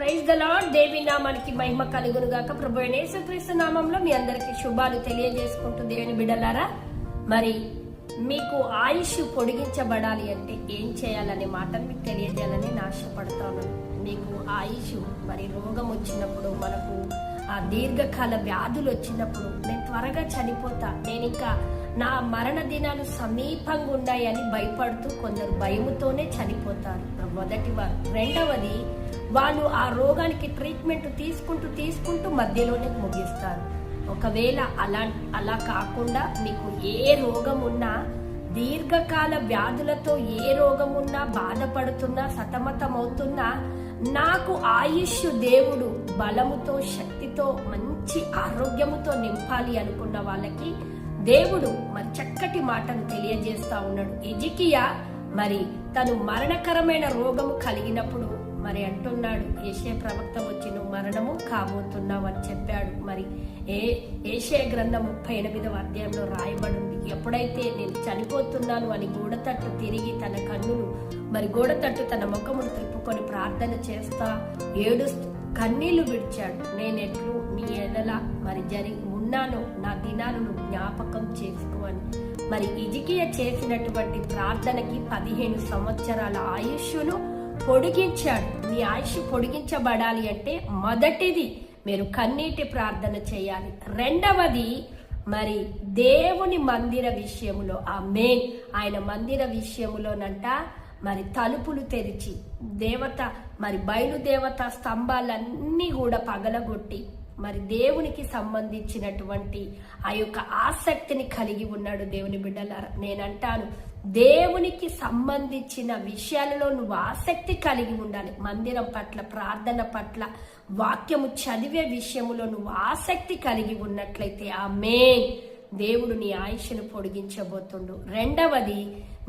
Praise the lord. దేవి నామానికి మహిమ కలుగును గాక. ప్రభు అయిన యేసుక్రీస్తు నామంలో మీ అందరికి శుభాలు తెలియజేసుకుంటూ దేవుని బిడ్డలారా, మరి మీకు ఆయుష్ పొడిగించబడాలి అంటే ఏం చేయాలనే మాటను మీకు తెలియజేయాలని ఆశపడతాను. మీకు ఆయుష్ మరి రోగం వచ్చినప్పుడు, మనకు ఆ దీర్ఘకాల వ్యాధులు వచ్చినప్పుడు, నేను త్వరగా చనిపోతా, నేను ఇంకా నా మరణ దినాలు సమీపంగా ఉన్నాయని భయపడుతూ కొందరు భయముతోనే చనిపోతారు. మొదటి వారు. రెండవది, వాళ్ళు ఆ రోగానికి ట్రీట్మెంట్ తీసుకుంటూ మధ్యలోనే ముగిస్తారు. ఒకవేళ అలా కాకుండా మీకు ఏ రోగం ఉన్నా, దీర్ఘకాల వ్యాధులతో ఏ రోగం ఉన్నా, బాధపడుతున్నా, సతమతమవుతున్నా, నాకు ఆయుష్ దేవుడు బలముతో, శక్తితో, మంచి ఆరోగ్యముతో నింపాలి అనుకున్న వాళ్ళకి దేవుడు మరి చక్కటి మాటను తెలియజేస్తా ఉన్నాడు. ఎజికియా మరి తను మరణకరమైన రోగము కలిగినప్పుడు మరి అంటున్నాడు, యెషయా ప్రవక్త వచ్చి నువ్వు మరణము కాబోతున్నావు అని చెప్పాడు. మరి యెషయా గ్రంథం 38వ అధ్యాయంలో రాయబడింది, ఎప్పుడైతే నేను చనిపోతున్నాను అని గోడతట్టు తిరిగి తన కన్నులు మరి గోడతట్టు తన ముఖమును తిప్పుకొని ప్రార్థన చేస్తా కన్నీళ్లు విడిచాడు. నేనెట్లు నీ ఎడల మరి ఉన్నాను, నా దినాలను జ్ఞాపకం చేసుకోని. మరి హిజ్కియా చేసినటువంటి ప్రార్థనకి 15 సంవత్సరాల ఆయుష్ను పొడిగించాడు. మీ ఆయుష్ పొడిగించబడాలి అంటే మొదటిది మీరు కన్నీటి ప్రార్థన చేయాలి. రెండవది, మరి దేవుని మందిర విషయములో ఆయన మందిర విషయములోనంట మరి తలుపులు తెరిచి దేవత మరి బయలుదేవత స్తంభాలన్నీ కూడా పగలగొట్టి మరి దేవునికి సంబంధించినటువంటి ఆ యొక్క ఆసక్తిని కలిగి ఉన్నాడు. దేవుని బిడ్డలారా, నేనంటాను, దేవునికి సంబంధించిన విషయాలలో నువ్వు ఆసక్తి కలిగి ఉండాలి. మందిరం పట్ల, ప్రార్థన పట్ల, వాక్యము చదివే విషయములో నువ్వు ఆసక్తి కలిగి ఉన్నట్లయితే దేవుడు నీ ఆయుష్ను పొడిగించబోతుండు. రెండవది,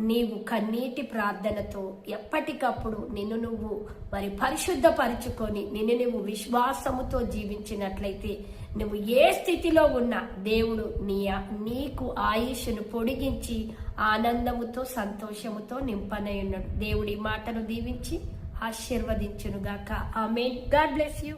నీవు కన్నీటి ప్రార్థనతో ఎప్పటికప్పుడు నిన్ను నువ్వు మరి పరిశుద్ధపరుచుకొని నిన్ను నువ్వు విశ్వాసముతో జీవించినట్లయితే నువ్వు ఏ స్థితిలో ఉన్నా దేవుడు నీకు ఆయుష్ను పొడిగించి ఆనందముతో, సంతోషముతో నింపనై ఉన్నాడు. దేవుడి మాటను దీవించి ఆశీర్వదించునుగాక. ఆమేన్. God bless you.